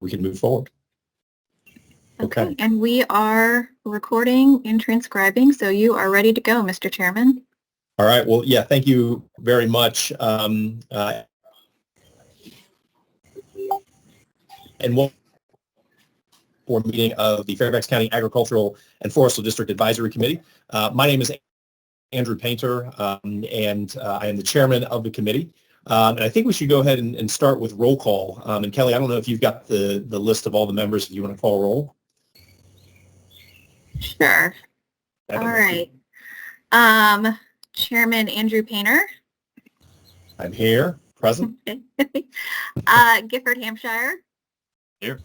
we can move forward. Okay. And we are recording and transcribing, so you are ready to go, Mr. Chairman. All right. Well, yeah, thank you very much. And one for meeting of the Fairfax County Agricultural and Forestal District Advisory Committee. My name is Andrew Painter, and I am the chairman of the committee. And I think we should go ahead and start with roll call. And Kelly, I don't know if you've got the list of all the members, if you want to call roll. Sure. All right. Chairman Andrew Painter. I'm here, present. Gifford Hampshire. Here.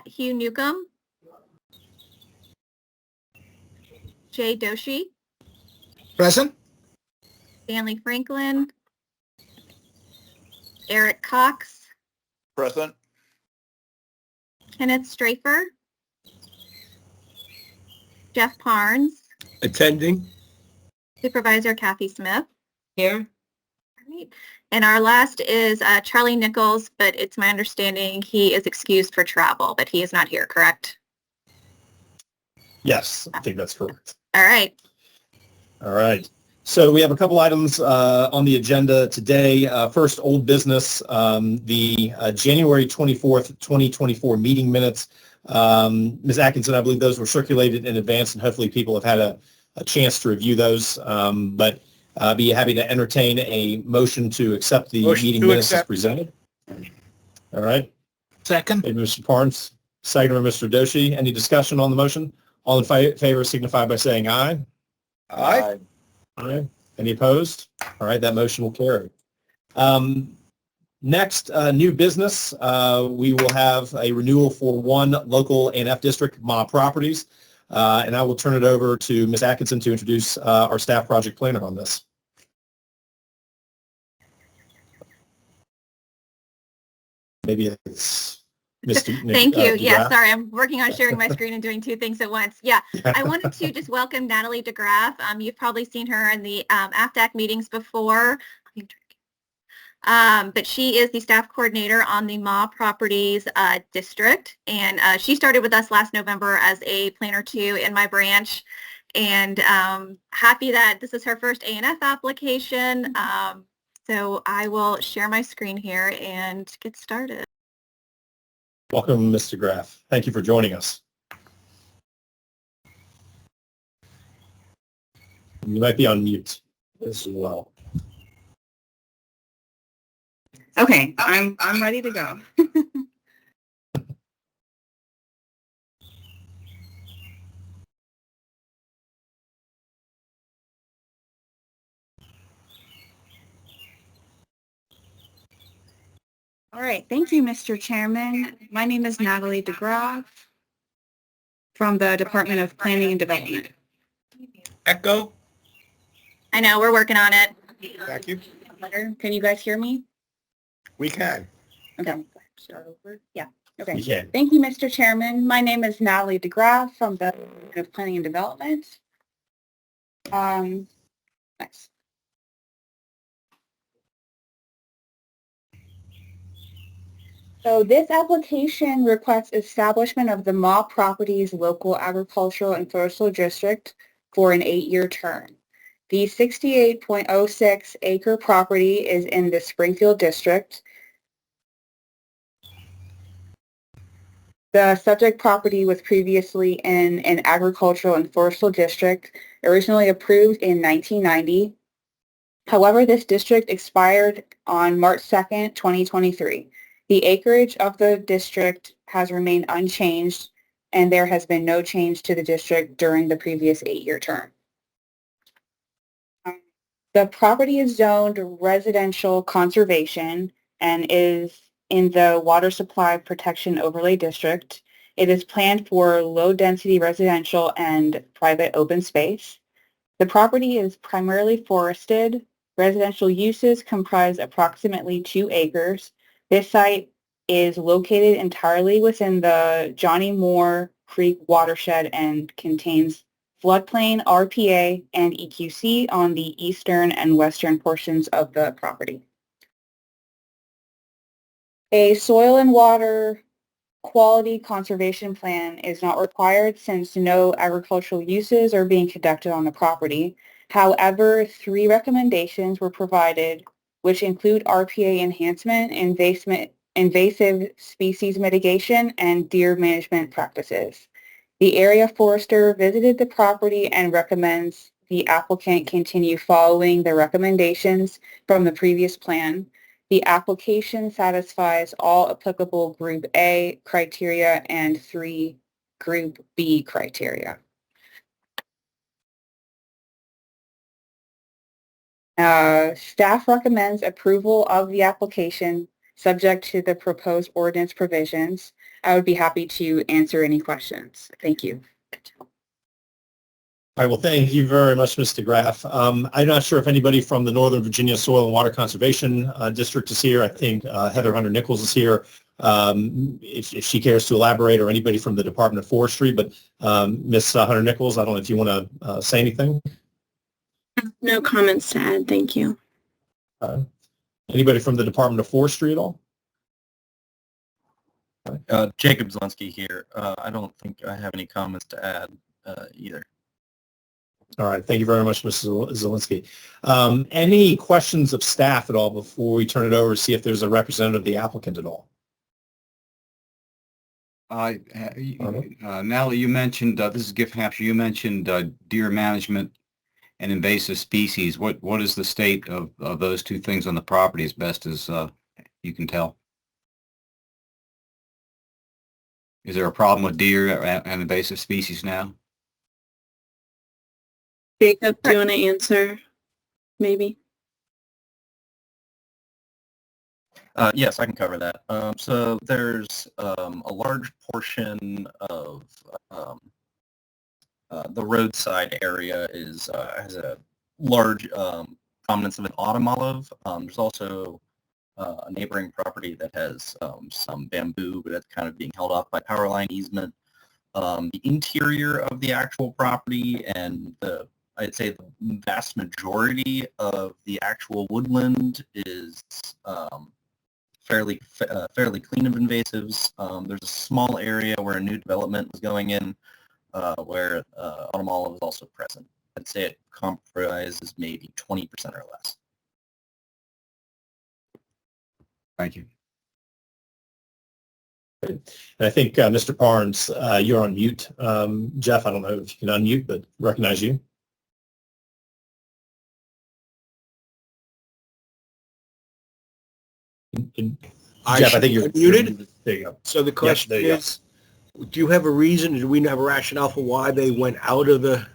Hugh Newcomb. Jay Doshi. Present. Stanley Franklin. Eric Cox. Present. Kenneth Strafer. Jeff Parnes. Attending. Supervisor Kathy Smith. Here. Right. And our last is Charlie Nichols, but it's my understanding he is excused for travel, but he is not here, correct? Yes, I think that's correct. All right. All right. So we have a couple items on the agenda today. First, old business, the January 24th, 2024 meeting minutes. Ms. Atkinson, I believe those were circulated in advance, and hopefully people have had a chance to review those. But be happy to entertain a motion to accept the meeting minutes as presented. All right. Second. Mr. Parnes, second by Mr. Doshi. Any discussion on the motion? All in favor signify by saying aye. Aye. Aye. Any opposed? All right, that motion will carry. Next, new business. We will have a renewal for one local A&F district, Ma Properties. And I will turn it over to Ms. Atkinson to introduce our staff project planner on this. Maybe it's Mr. Thank you. Yeah, sorry, I'm working on sharing my screen and doing two things at once. Yeah, Yeah. I wanted to just welcome Natalie DeGraff. You've probably seen her in the AFDAC meetings before. But she is the staff coordinator on the Ma Properties district, and she started with us last November as a planner 2 in my branch, and happy that this is her first A&F application. So I will share my screen here and get started. Welcome, Mr. Graff. Thank you for joining us. You might be on mute as well. Okay, I'm ready to go. All right, thank you, Mr. Chairman. My name is Natalie DeGraff from the Department of Planning and Development. Echo. I know, we're working on it. Thank you. Can you guys hear me? We can. Okay. Start over. Yeah. Okay. You can. Thank you, Mr. Chairman. My name is Natalie DeGraff from the Department of Planning and Development. Nice. So this application requests establishment of the Ma Properties Local Agricultural and Forestal District for an 8-year term. The 68.06 acre property is in the Springfield District. The subject property was previously in an agricultural and forestal district, originally approved in 1990. However, this district expired on March 2nd, 2023. The acreage of the district has remained unchanged, and there has been no change to the district during the previous 8-year term. The property is zoned residential conservation and is in the Water Supply Protection Overlay District. It is planned for low-density residential and private open space. The property is primarily forested. Residential uses comprise approximately 2 acres. This site is located entirely within the Johnny Moore Creek watershed and contains floodplain, RPA, and EQC on the eastern and western portions of the property. A soil and water quality conservation plan is not required since no agricultural uses are being conducted on the property. However, 3 recommendations were provided, which include RPA enhancement, invasive species mitigation, and deer management practices. The area forester visited the property and recommends the applicant continue following the recommendations from the previous plan. The application satisfies all applicable Group A criteria and 3 Group B criteria. Staff recommends approval of the application subject to the proposed ordinance provisions. I would be happy to answer any questions. Thank you. All right, well, thank you very much, Mr. Graff. I'm not sure if anybody from the Northern Virginia Soil and Water Conservation District is here. I think Heather Hunter-Nichols is here, if she cares to elaborate, or anybody from the Department of Forestry. But Ms. Hunter-Nichols, I don't know if you want to say anything. No comments to add. Thank you. Anybody from the Department of Forestry at all? Jacob Zelinsky here. I don't think I have any comments to add either. All right. Thank you very much, Mr. Zelinsky. Any questions of staff at all before we turn it over to see if there's a representative of the applicant at all? Natalie, you mentioned, this is Giff Hampshire, you mentioned deer management and invasive species. What is the state of those 2 things on the property as best as you can tell? Is there a problem with deer and invasive species now? Jacob, do you want to answer? Maybe. Yes, I can cover that. So there's a large portion of the roadside area has a large prominence of an autumn olive. There's also a neighboring property that has some bamboo, but that's kind of being held off by power line easement. The interior of the actual property and I'd say the vast majority of the actual woodland is fairly clean of invasives. There's a small area where a new development is going in where autumn olive is also present. I'd say it comprises maybe 20% or less. Thank you. And I think, Mr. Barnes, you're on mute. Jeff, I don't know if you can unmute, but recognize you. Jeff, I think you're muted. There you go. So the question is, do you have a reason, do we have a rationale for why they went out of the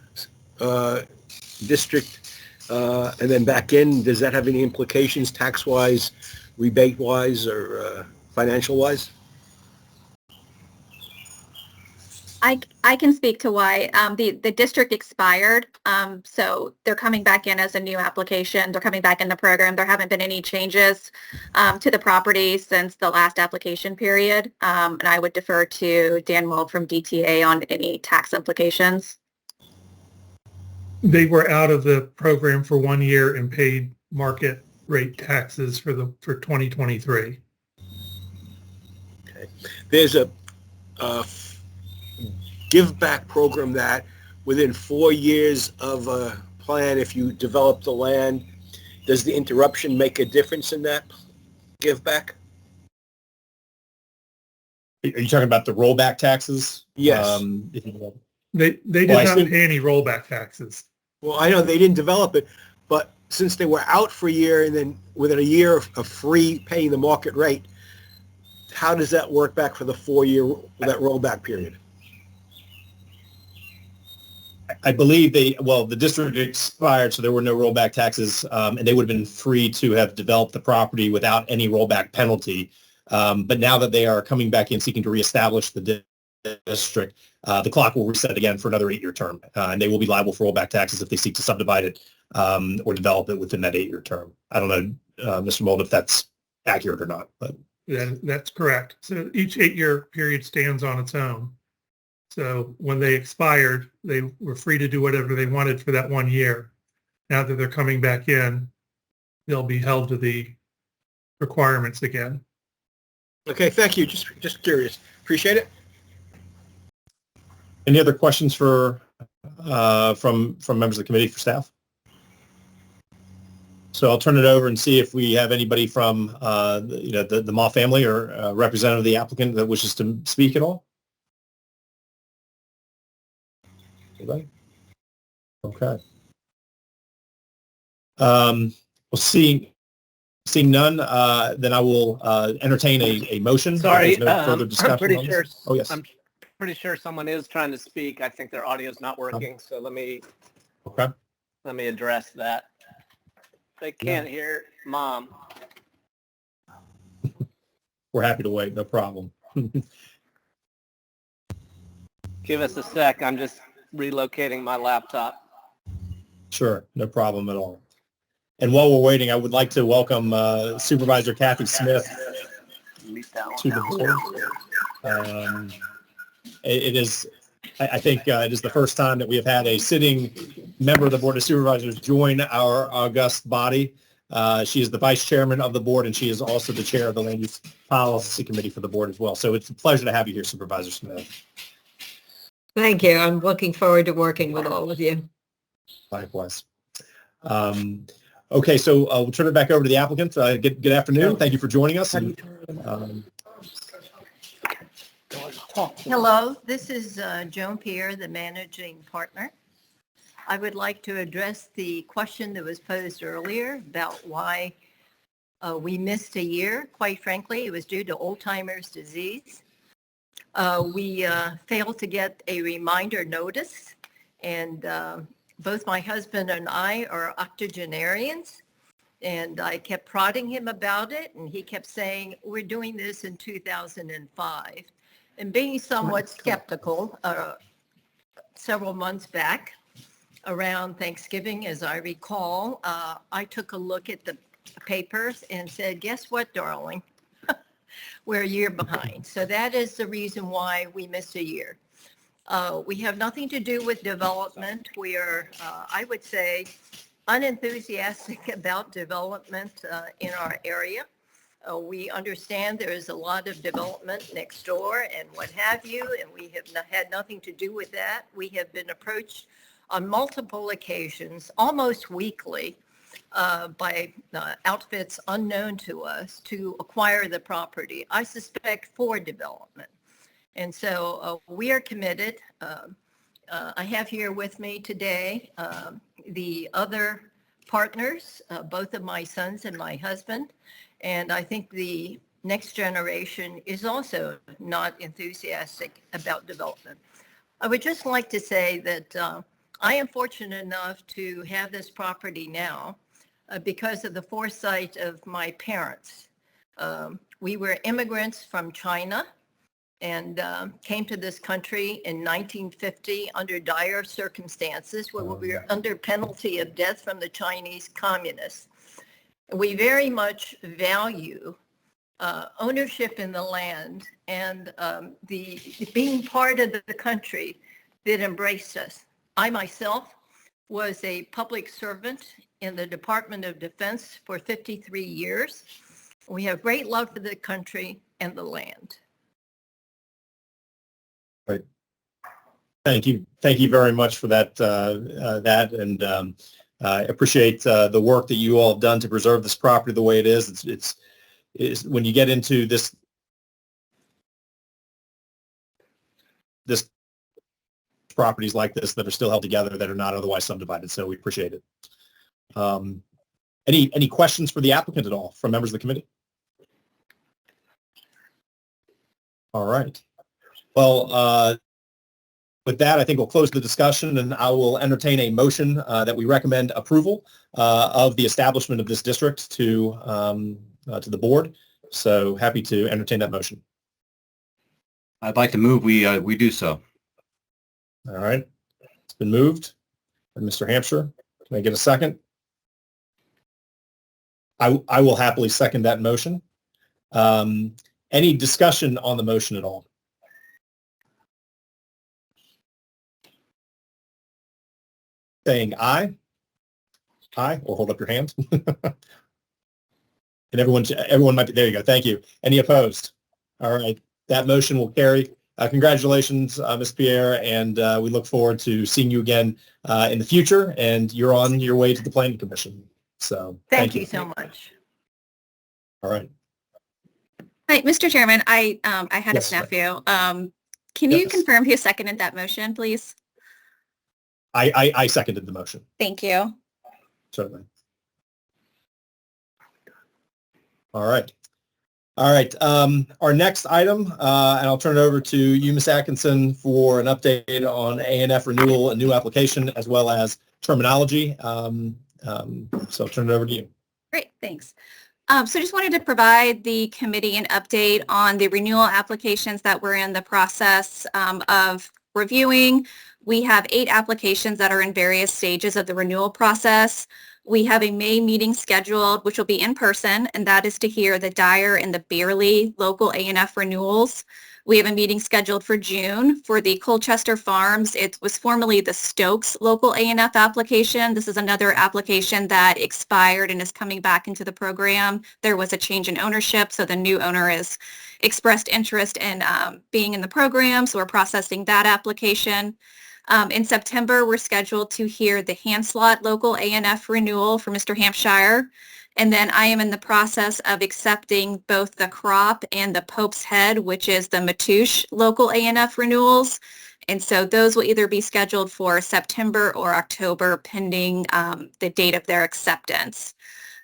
district and then back in? Does that have any implications tax-wise, rebate-wise, or financial-wise? I can speak to why. The district expired, so they're coming back in as a new application. They're coming back in the program. There haven't been any changes to the property since the last application period, and I would defer to Dan Mold from DTA on any tax implications. They were out of the program for 1 year and paid market rate taxes for 2023. Okay. There's a give back program that within 4 years of a plan, if you develop the land, does the interruption make a difference in that give back? Are you talking about the rollback taxes? Yes. They did not pay any rollback taxes. Well, I know they didn't develop it, but since they were out for a year and then within a year of free paying the market rate, how does that work back for the 4 year, that rollback period? I believe the district expired, so there were no rollback taxes, and they would have been free to have developed the property without any rollback penalty. But now that they are coming back in seeking to reestablish the district, the clock will reset again for another 8-year term, and they will be liable for rollback taxes if they seek to subdivide it or develop it within that 8-year term. I don't know, Mr. Mold, if that's accurate or not. But That's correct. So each 8-year period stands on its own. So when they expired, they were free to do whatever they wanted for that 1 year. Now that they're coming back in, they'll be held to the requirements again. Okay, thank you. Just curious. Appreciate it. Any other questions for from members of the committee for staff? So I'll turn it over and see if we have anybody from the Ma family or representative of the applicant that wishes to speak at all. Anybody? Okay. Well, seeing none, then I will entertain a motion. if Sorry, there's no further discussion. I'm pretty on this. sure. Oh, yes. I'm pretty sure someone is trying to speak. I think their audio's not working, so let me Okay. address that. They can't hear Mom. We're happy to wait. No problem. Give us a sec. I'm just relocating my laptop. Sure. No problem at all. And while we're waiting, I would like to welcome Supervisor Kathy Smith to the board. It is, I think it is the first time that we have had a sitting member of the Board of Supervisors join our august body. She is the vice chairman of the board, and she is also the chair of the Land Use Policy Committee for the board as well. So it's a pleasure to have you here, Supervisor Smith. Thank you. I'm looking forward to working with all of you. Likewise. Okay, so we'll turn it back over to the applicant. Good afternoon. Thank you for joining us. Hello, this is Joan Pierre, the managing partner. I would like to address the question that was posed earlier about why we missed a year. Quite frankly, it was due to Alzheimer's disease. We failed to get a reminder notice, and both my husband and I are octogenarians, and I kept prodding him about it, and he kept saying, we're doing this in 2005. And being somewhat skeptical, several months back, around Thanksgiving, as I recall, I took a look at the papers and said, guess what, darling? We're a year behind. So that is the reason why we missed a year. We have nothing to do with development. We are, I would say, unenthusiastic about development in our area. We understand there is a lot of development next door and what have you, and we have had nothing to do with that. We have been approached on multiple occasions, almost weekly, by outfits unknown to us to acquire the property, I suspect for development. And so we are committed. I have here with me today the other partners, both of my sons and my husband. And I think the next generation is also not enthusiastic about development. I would just like to say that I am fortunate enough to have this property now because of the foresight of my parents. We were immigrants from China and came to this country in 1950 under dire circumstances where we were under penalty of death from the Chinese communists. We very much value ownership in the land and the being part of the country that embraced us. I myself was a public servant in the Department of Defense for 53 years. We have great love for the country and the land. Right. Thank you. Thank you very much for that. And I appreciate the work that you all have done to preserve this property the way it is. It's when you get into this properties like this that are still held together that are not otherwise subdivided. So we appreciate it. Any questions for the applicant at all from members of the committee? All right. Well, with that, I think we'll close the discussion, and I will entertain a motion that we recommend approval of the establishment of this district to the board. So happy to entertain that motion. I'd like to move we do so. All right. It's been moved. And Mr. Hampshire, can I get a second? I will happily second that motion. Any discussion on the motion at all? Saying aye? Aye, or hold up your hand. And everyone might be, there you go. Thank you. Any opposed? All right. That motion will carry. Congratulations, Ms. Pierre, and we look forward to seeing you again in the future, and you're on your way to the Planning Commission. So Thank you so much. All right. Hi, Mr. Chairman, I had Yes, a snafu. Can you Yes. confirm who seconded that motion, please? I seconded the motion. Thank you. Certainly. All right. All right. Our next item, and I'll turn it over to you, Ms. Atkinson, for an update on A&F renewal, a new application, as well as terminology. So I'll turn it over to you. Great, thanks. So just wanted to provide the committee an update on the renewal applications that we're in the process of reviewing. We have 8 applications that are in various stages of the renewal process. We have a May meeting scheduled, which will be in person, and that is to hear the Dyer and the Beerley local A&F renewals. We have a meeting scheduled for June for the Colchester Farms. It was formerly the Stokes local A&F application. This is another application that expired and is coming back into the program. There was a change in ownership, so the new owner has expressed interest in being in the program, so we're processing that application. In September, we're scheduled to hear the Hanslot local A&F renewal for Mr. Hampshire. And then I am in the process of accepting both the Crop and the Pope's Head, which is the Matoush local A&F renewals. And so those will either be scheduled for September or October, pending the date of their acceptance.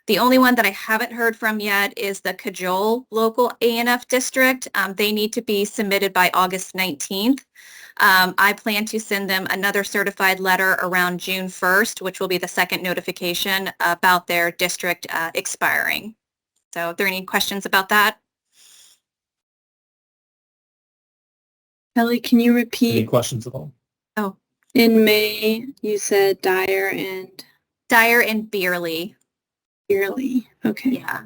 The only one that I haven't heard from yet is the Cajole local A&F district. They need to be submitted by August 19th. I plan to send them another certified letter around June 1st, which will be the second notification about their district expiring. So if there are any questions about that? Kelly, can you Any repeat? questions at all? Oh, In May, you said Dyer and Dyer and Beerley. Beerley. Okay. Yeah.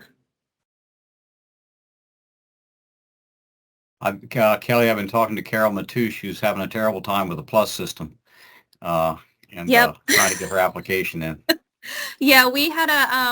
Kelly, I've been talking to Carol Matoush, who's having a terrible time with the plus system, and Yep. trying to get her application in. Yeah, we had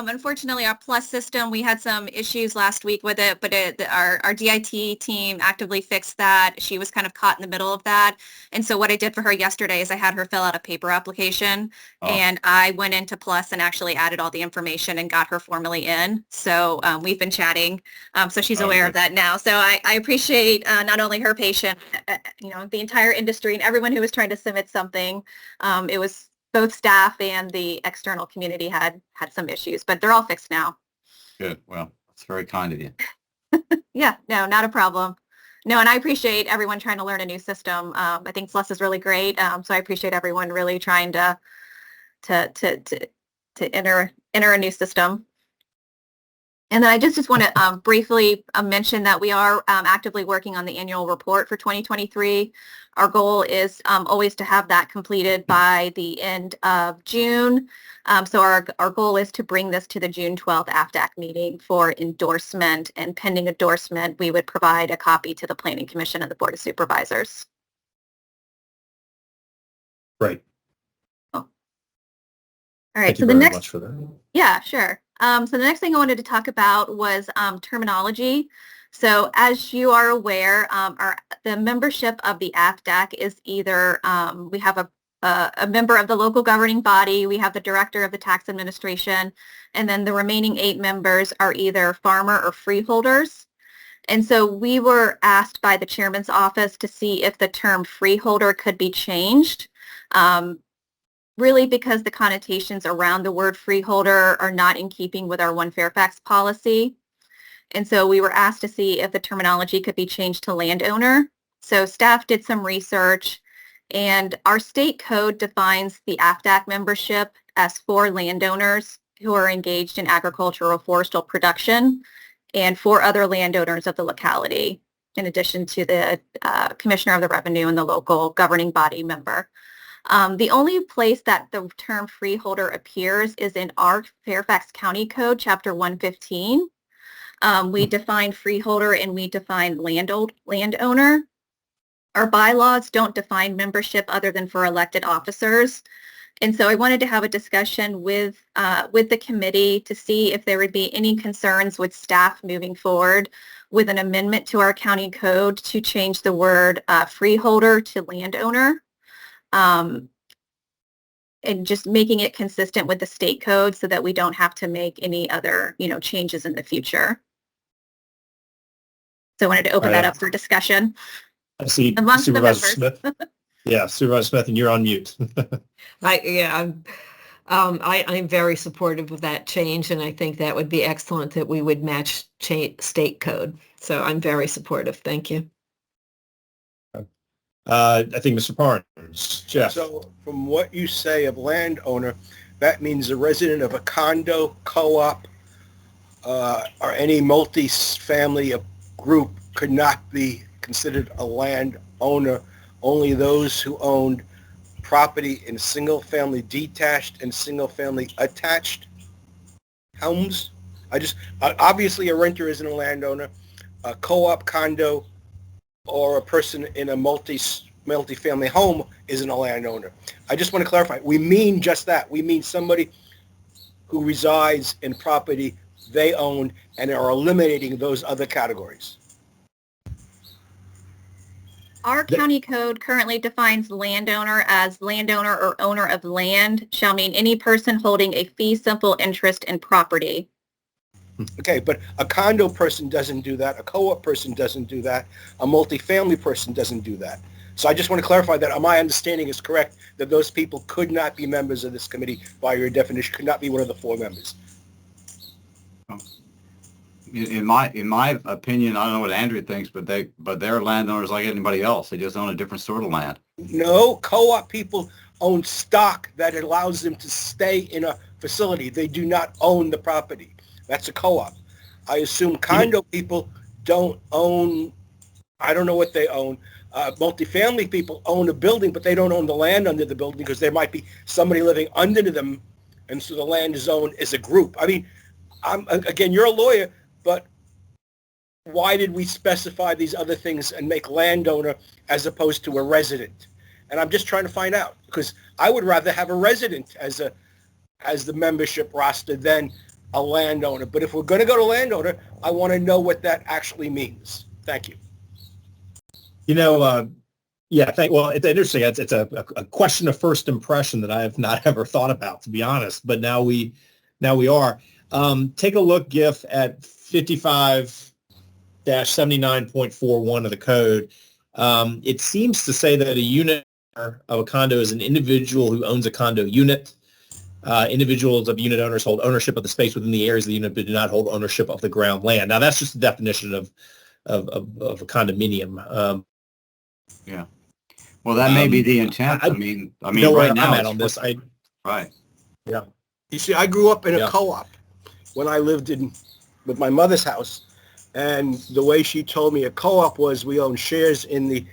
unfortunately our plus system, we had some issues last week with it, but our DIT team actively fixed that. She was kind of caught in the middle of that. And so what I did for her yesterday is I had her fill out a paper application and I went into Plus and actually added all the information and got her formally in. So we've been chatting. So she's aware of that now. So I appreciate not only her patience, the entire industry and everyone who was trying to submit something. It was both staff and the external community had some issues, but they're all fixed now. Good. Well, that's very kind of you. Yeah, no, not a problem. No, and I appreciate everyone trying to learn a new system. I think Plus is really great. So I appreciate everyone really trying to enter a new system. And then I just want to briefly mention that we are actively working on the annual report for 2023. Our goal is always to have that completed by the end of June. So our goal is to bring this to the June 12th AFDAC meeting for endorsement, and pending endorsement, we would provide a copy to the Planning Commission and the Board of Supervisors. Great. Oh. All right. Thank So you the very next, much for that. yeah, sure. So the next thing I wanted to talk about was terminology. So as you are aware, the membership of the AFDAC is either, we have a member of the local governing body, we have the director of the tax administration, and then the remaining 8 members are either farmer or freeholders. And so we were asked by the chairman's office to see if the term freeholder could be changed. Really because the connotations around the word freeholder are not in keeping with our One Fairfax policy. And so we were asked to see if the terminology could be changed to landowner. So staff did some research, and our state code defines the AFDAC membership as 4 landowners who are engaged in agricultural forestal production and 4 other landowners of the locality, in addition to the commissioner of the revenue and the local governing body member. The only place that the term freeholder appears is in our Fairfax County Code, Chapter 115. We define freeholder and we define landowner. Our bylaws don't define membership other than for elected officers. And so I wanted to have a discussion with the committee to see if there would be any concerns with staff moving forward with an amendment to our county code to change the word freeholder to landowner. And just making it consistent with the state code so that we don't have to make any other, changes in the future. So I wanted to open that up for discussion. I see amongst the Supervisor members. Smith. Yeah, Supervisor Smith, and you're on mute. I'm very supportive of that change, and I think that would be excellent that we would match state code. So I'm very supportive. Thank you. I think Mr. Parnes, Jeff. So from what you say of landowner, that means a resident of a condo, co-op, or any multi-family group could not be considered a landowner. Only those who owned property in single-family detached and single-family attached homes. Obviously a renter isn't a landowner. A co-op, condo, or a person in a multi-family home isn't a landowner. I just want to clarify. We mean just that. We mean somebody who resides in property they own and are eliminating those other categories. Our county code currently defines landowner as landowner or owner of land shall mean any person holding a fee simple interest in property. Okay, but a condo person doesn't do that. A co-op person doesn't do that. A multifamily person doesn't do that. So I just want to clarify that my understanding is correct, that those people could not be members of this committee by your definition, could not be one of the 4 members. In my opinion, I don't know what Andrew thinks, but they're landowners like anybody else. They just own a different sort of land. No, co-op people own stock that allows them to stay in a facility. They do not own the property. That's a co-op. I assume condo people don't own, I don't know what they own. Multifamily people own a building, but they don't own the land under the building because there might be somebody living under them, and so the land is owned as a group. I mean, again, you're a lawyer, but why did we specify these other things and make landowner as opposed to a resident? And I'm just trying to find out, because I would rather have a resident as the membership roster than a landowner. But if we're going to go to landowner, I want to know what that actually means. Thank you. Well, it's interesting. It's a question of first impression that I have not ever thought about, to be honest. But now we are. Take a look, Giff, at 55-79.41 of the code. It seems to say that a unit of a condo is an individual who owns a condo unit. Individuals of unit owners hold ownership of the space within the areas of the unit, but do not hold ownership of the ground land. Now, that's just a definition of a condominium. Yeah. Well, that may be the intent. I mean, right now, I'm at on this. Right. Yeah. You see, I grew up in a co-op when I lived with my mother's house, and the way she told me a co-op was we own shares in the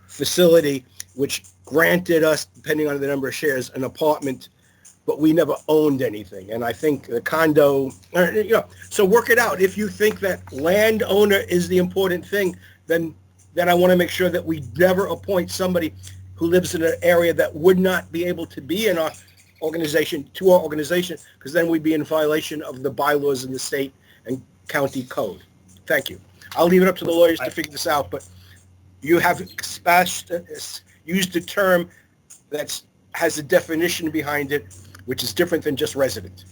facility, which granted us, depending on the number of shares, an apartment, but we never owned anything. And I think the condo, so work it out. If you think that landowner is the important thing, then I want to make sure that we never appoint somebody who lives in an area that would not be able to be in our organization, because then we'd be in violation of the bylaws in the state and county code. Thank you. I'll leave it up to the lawyers to figure this out, but you have used a term that has a definition behind it, which is different than just resident.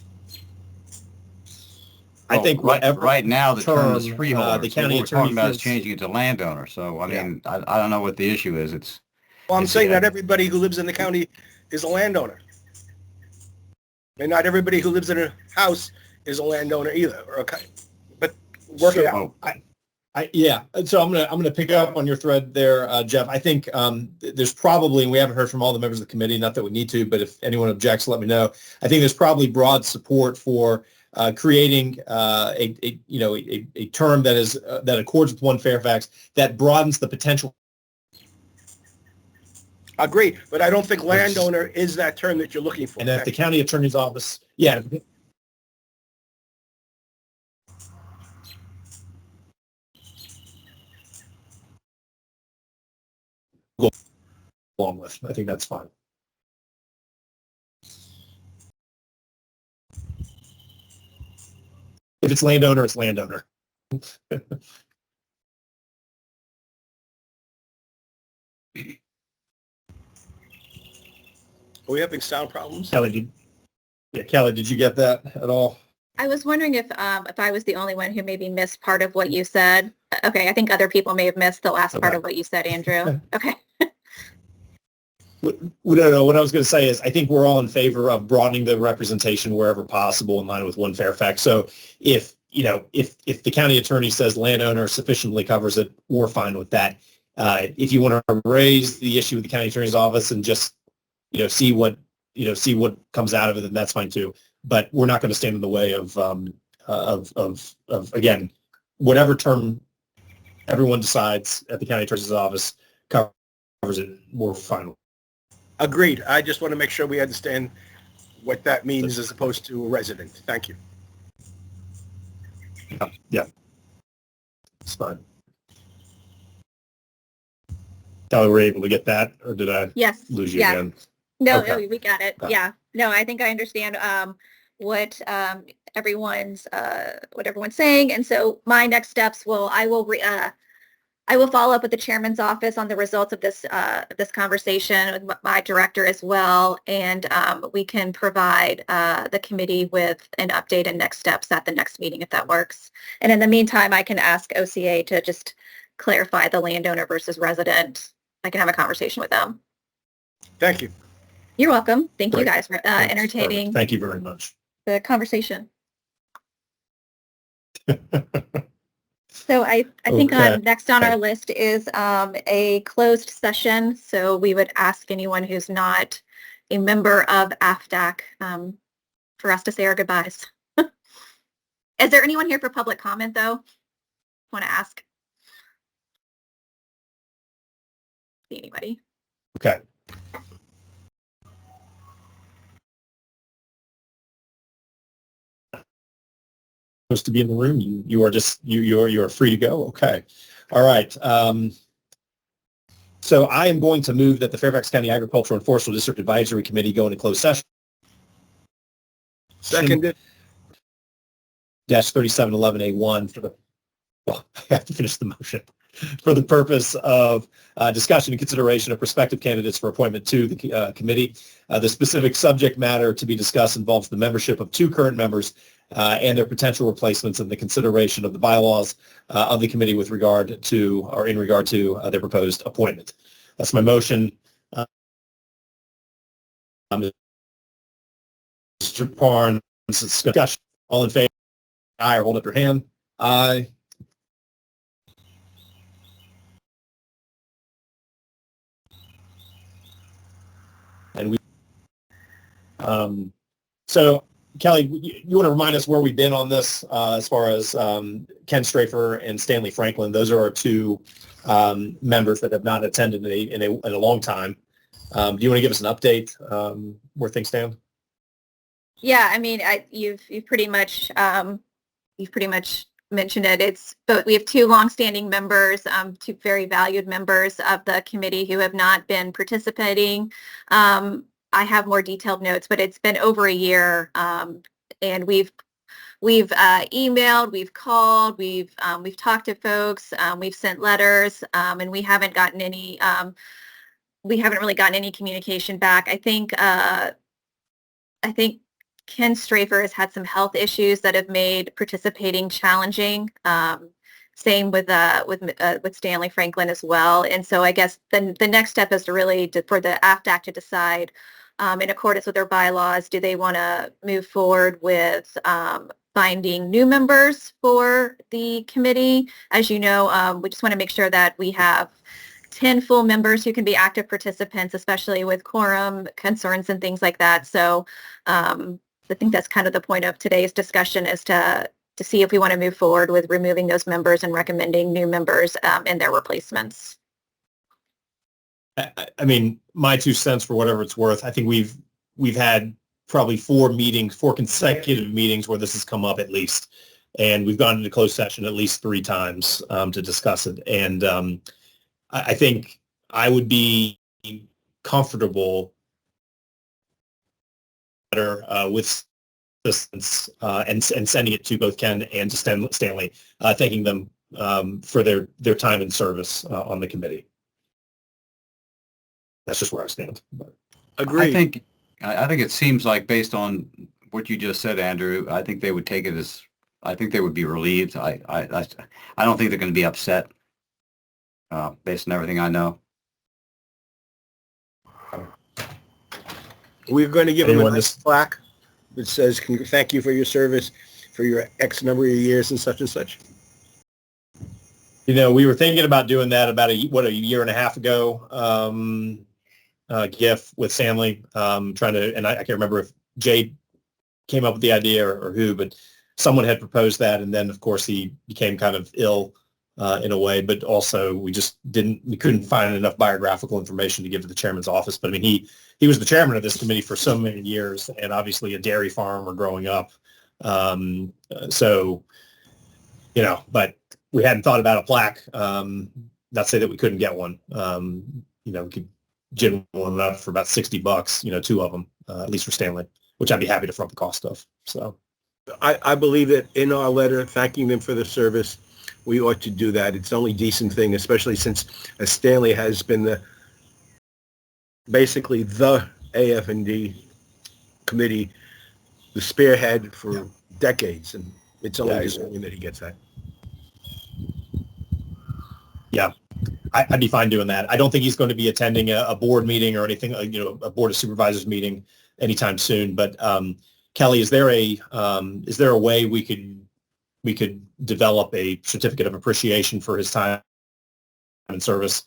I think right now the term is freeholder. The county what we're talking about is changing it to landowner. So I mean, I don't know what the issue is. I'm saying not everybody who lives in the county is a landowner, and not everybody who lives in a house is a landowner either. But work it out. So I'm gonna pick up on your thread there, Jeff. I think there's probably, and we haven't heard from all the members of the committee, not that we need to, but if anyone objects, let me know. I think there's probably broad support for creating a term that accords with 1 Fairfax that broadens the potential. Agree, but I don't think landowner is that term that you're looking for. And if the county attorney's office, go along with, I think that's fine. If it's landowner, it's landowner. Are we having sound problems? Kelly, did you get that at all? I was wondering if I was the only one who maybe missed part of what you said. Okay, I think other people may have missed the last part of what you said, Andrew. Okay. No. What I was going to say is I think we're all in favor of broadening the representation wherever possible in line with One Fairfax. So if the county attorney says landowner sufficiently covers it, we're fine with that. If you want to raise the issue with the county attorney's office and just see what comes out of it, then that's fine too. But we're not going to stand in the way of again, whatever term everyone decides at the county attorney's office covers it. We're fine with it. Agreed. I just want to make sure we understand what that means as opposed to a resident. Thank you. Yeah. It's fine. Kelly, were you able to get that, or did I lose you again? No, Okay. no, we got it. Yeah. No, I think I understand what everyone's saying, and so my next steps I will follow up with the chairman's office on the results of this conversation with my director as well, and we can provide the committee with an update and next steps at the next meeting if that works. And in the meantime, I can ask OCA to just clarify the landowner versus resident. I can have a conversation with them. Thank you. You're welcome. Thank you Great. guys for entertaining Thank you very much. the conversation. So I think next on our list is a closed session. So we would ask anyone who's not a member of AFDAC for us to say our goodbyes. Is there anyone here for public comment, though? Want to ask? See anybody? Okay. Supposed to be in the room. You are free to go. Okay. All right. So I am going to move that the Fairfax County Agricultural and Forestal District Advisory Committee go into closed session. Seconded. -3711A1 for the, well, I have to finish the motion. For the purpose of discussion and consideration of prospective candidates for appointment to the committee. The specific subject matter to be discussed involves the membership of 2 current members and their potential replacements and the consideration of the bylaws of the committee with regard to, or in regard to, their proposed appointment. That's my motion. Mr. Parnes, discussion. All in favor? Aye, or hold up your hand. Aye. And we, so Kelly, you want to remind us where we've been on this as far as Ken Strafer and Stanley Franklin. Those are our 2 members that have not attended in a long time. Do you want to give us an update where things stand? Yeah, I mean, you've pretty much mentioned it. But we have 2 longstanding members, 2 very valued members of the committee who have not been participating. I have more detailed notes, but it's been over a year, and we've emailed, we've called, we've talked to folks, we've sent letters, and we haven't really gotten any communication back. I think Ken Strafer has had some health issues that have made participating challenging. Same with Stanley Franklin as well. And so I guess the next step is for the AFDAC to decide, in accordance with their bylaws, do they want to move forward with finding new members for the committee? As you know, we just want to make sure that we have 10 full members who can be active participants, especially with quorum concerns and things like that. So I think that's kind of the point of today's discussion, is to see if we want to move forward with removing those members and recommending new members and their replacements. I mean, my 2 cents for whatever it's worth. I think we've had probably 4 consecutive meetings where this has come up at least, and we've gone into closed session at least 3 times to discuss it. And I think I would be comfortable with assistance and sending it to both Ken and to Stanley, thanking them for their time and service on the committee. That's just where I stand. Agreed. I think it seems like, based on what you just said, Andrew, I think they would take it as, I think they would be relieved. I don't think they're going to be upset, based on everything I know. We're going to give him a Anyone nice plaque that says, thank you for your service for your X number of years and such. You know, we were thinking about doing that about a year and a half ago. GIF with Stanley, trying to, and I can't remember if Jay came up with the idea or who, but someone had proposed that, and then of course he became kind of ill in a way, but also we couldn't find enough biographical information to give to the chairman's office. But I mean, he was the chairman of this committee for so many years, and obviously a dairy farmer growing up. So, you know, but we hadn't thought about a plaque. Not to say that we couldn't get one. You know, we could gin one up for about $60, you know, 2 of them, at least for Stanley, which I'd be happy to front the cost of. So I believe that in our letter thanking them for the service, we ought to do that. It's the only decent thing, especially since Stanley has been basically the AF&D committee, the spearhead for decades, and it's only deserving that he gets that. Yeah, I'd be fine doing that. I don't think he's going to be attending a board meeting or anything, you know, a board of supervisors meeting anytime soon. But Kelly, is there a way we could develop a certificate of appreciation for his time and service?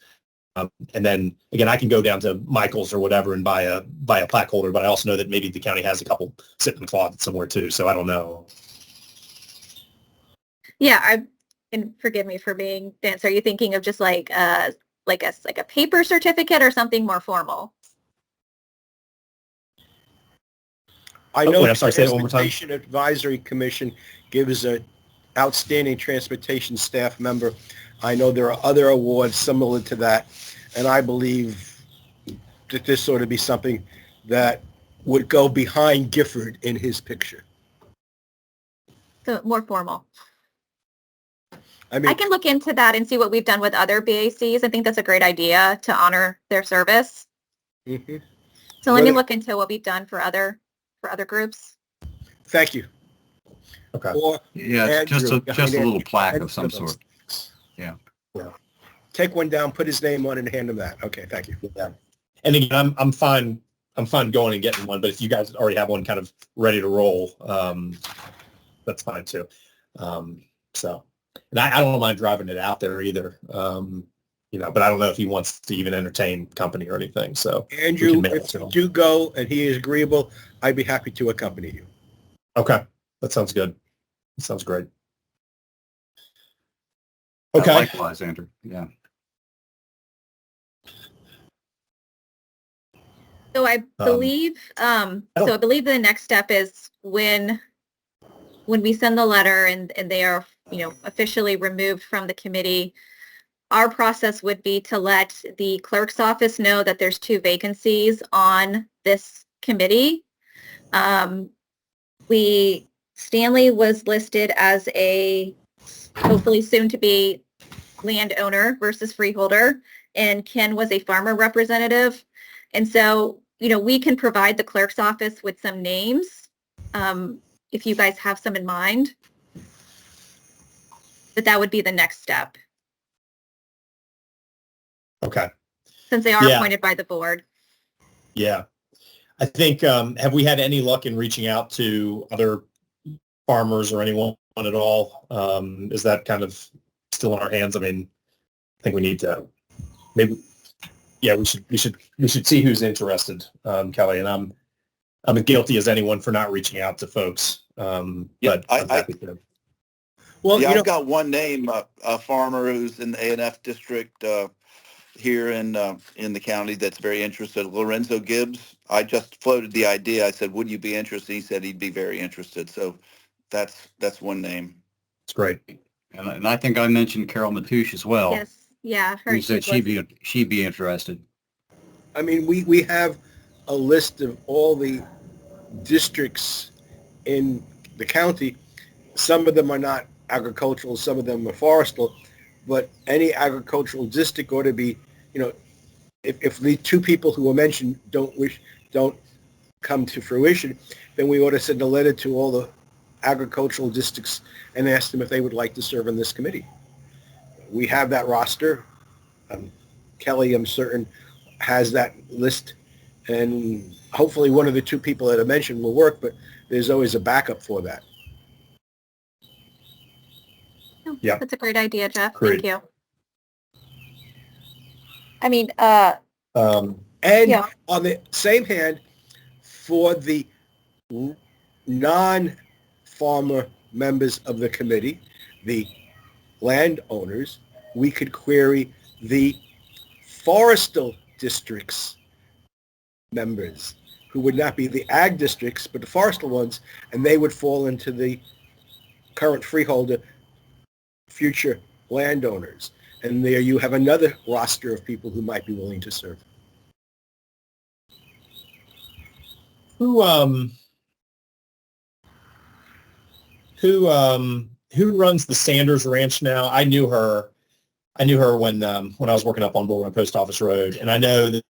And then again, I can go down to Michael's or whatever and buy a plaque holder. But I also know that maybe the county has a couple sitting in the closet somewhere too. So I don't know. Yeah, and forgive me for being dense. Are you thinking of just like a paper certificate or something more formal? I know I'm sorry, the say that one more time. Transportation Advisory Commission gives an outstanding transportation staff member. I know there are other awards similar to that, and I believe that this sort of be something that would go behind Gifford in his picture. So more formal. I mean, I can look into that and see what we've done with other BACs. I think that's a great idea to honor their service. Mm-hmm. So let me look into what we've done for other groups. Thank you. Okay. Or Yeah, just a little plaque of some sort. Yeah. Take one down, put his name on it, and hand him that. Okay, thank you. Yeah. And again, I'm fine going and getting one, but if you guys already have one kind of ready to roll, that's fine too. So, and I don't mind driving it out there either. You know, but I don't know if he wants to even entertain company or anything. So Andrew, if you do go and he is agreeable, I'd be happy to accompany you. Okay. That sounds good. That sounds great. Okay. Likewise, Andrew. Yeah. So I believe, I believe the next step is when we send the letter and they are, you know, officially removed from the committee, our process would be to let the clerk's office know that there's 2 vacancies on this committee. Stanley was listed as a hopefully soon to be landowner versus freeholder, and Ken was a farmer representative. And so, you know, we can provide the clerk's office with some names if you guys have some in mind. But that would be the next step. Okay. Since they are appointed by the board. Yeah. I think, have we had any luck in reaching out to other farmers or anyone at all? Is that kind of still in our hands? I mean, I think we need to maybe, we should see who's interested, Kelly, and I'm as guilty as anyone for not reaching out to folks. But I'm happy to. Well, I've got one name, a farmer who's in the A&F district here in the county that's very interested, Lorenzo Gibbs. I just floated the idea. I said, would you be interested? He said he'd be very interested. So that's one name. That's great. And I think I mentioned Carol Matouche as well. Yes. Yeah. Who said she'd be interested. I mean, we have a list of all the districts in the county. Some of them are not agricultural, some of them are forestal, but any agricultural district ought to be, if the two people who were mentioned don't come to fruition, then we ought to send a letter to all the agricultural districts and ask them if they would like to serve on this committee. We have that roster. Kelly, I'm certain, has that list, and hopefully one of the two people that I mentioned will work, but there's always a backup for that. Yeah. That's a great idea, Jeff. Great. Thank you. I mean, and yeah. on the same hand, for the non-farmer members of the committee, the landowners, we could query the Forestal districts members, who would not be the ag districts, but the forestal ones, and they would fall into the current freeholder, future landowners. And there you have another roster of people who might be willing to serve. Who runs the Sanders Ranch now? I knew her when I was working up on Bullrun Post Office Road, and I know that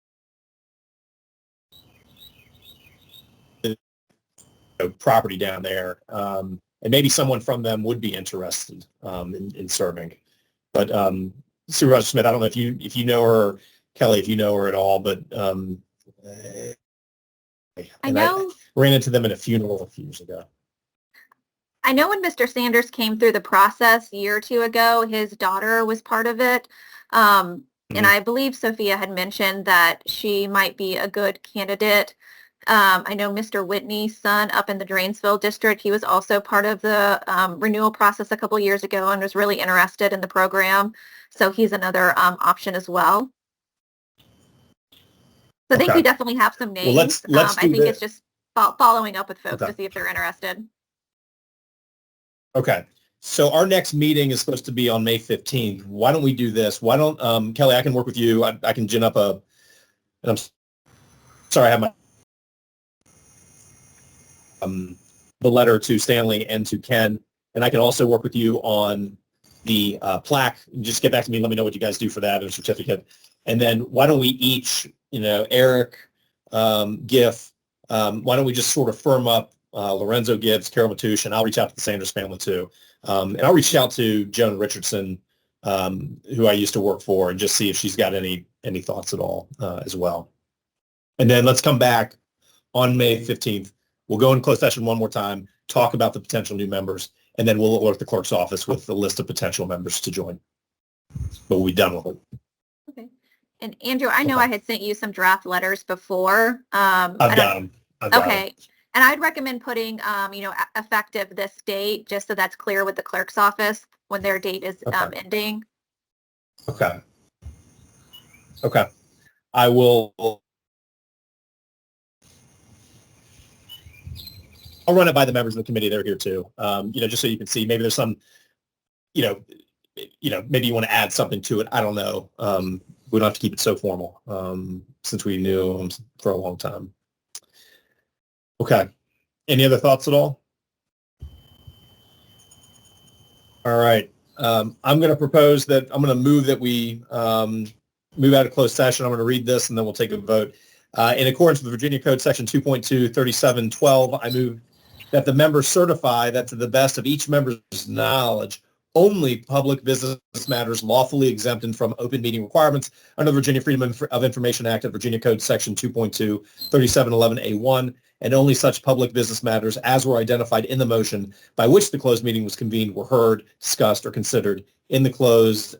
property down there, and maybe someone from them would be interested in serving. But Supervisor Smith, I don't know if you know her, Kelly, if you know her at all, but I know. I ran into them in a funeral a few years ago. I know when Mr. Sanders came through the process a year or two ago, his daughter was part of it. And I believe Sophia had mentioned that she might be a good candidate. I know Mr. Whitney's son up in the Drainsville district, he was also part of the renewal process a couple years ago and was really interested in the program. So he's another option as well. So I think we definitely have some names. Well, let's I think it's just following up with folks to see if they're interested. Okay. So our next meeting is supposed to be on May 15th. Why don't we do this? Why don't, Kelly, I can work with you. I can gin up and I'm sorry, I have my, the letter to Stanley and to Ken, and I can also work with you on the plaque. Just get back to me and let me know what you guys do for that or certificate. And then why don't we each, Eric, Giff, why don't we just sort of firm up Lorenzo Gibbs, Carol Matouche, and I'll reach out to the Sanders family too. And I'll reach out to Joan Richardson, who I used to work for, and just see if she's got any thoughts at all as well. And then let's come back on May 15th. We'll go in closed session one more time, talk about the potential new members, and then we'll alert the clerk's office with the list of potential members to join. But we'll be done with it. Okay. And Andrew, I know I had sent you some draft letters before. I've got them. Okay. And I'd recommend putting, effective this date, just so that's clear with the clerk's office when their date is ending. Okay. Okay. I will. I'll run it by the members of the committee. They're here too. Just so you can see, maybe there's some, maybe you want to add something to it. I don't know. We don't have to keep it so formal since we knew them for a long time. Okay. Any other thoughts at all? All right. I'm going to propose that I'm going to move that we move out of closed session. I'm going to read this and then we'll take a vote. In accordance with Virginia Code Section 2.2, 3712, I move that the members certify that to the best of each member's knowledge, only public business matters lawfully exempted from open meeting requirements under the Virginia Freedom of Information Act of Virginia Code Section 2.2, 3711A1, and only such public business matters as were identified in the motion by which the closed meeting was convened were heard, discussed, or considered in the closed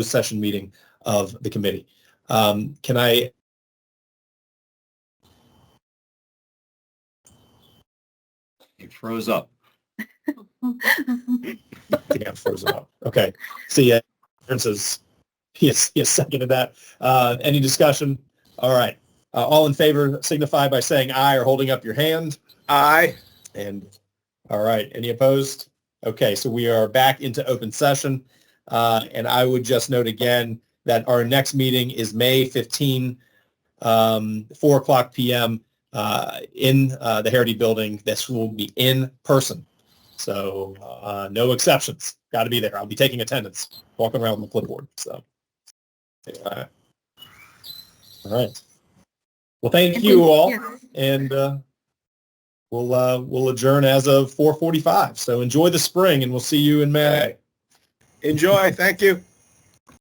session meeting of the committee. Can I... It froze up. Yeah, frozen up. Okay. See, says he has seconded that. Any discussion? All right. All in favor signify by saying aye or holding up your hand. Aye. And all right. Any opposed? Okay. So we are back into open session. And I would just note again that our next meeting is May 15, 4 o'clock p.m. in the Heritage Building. This will be in person. So no exceptions. Got to be there. I'll be taking attendance, walking around with the clipboard. So, all right. Well, thank you all, and we'll adjourn as of 4:45. So enjoy the spring, and we'll see you in May. Enjoy. Thank you.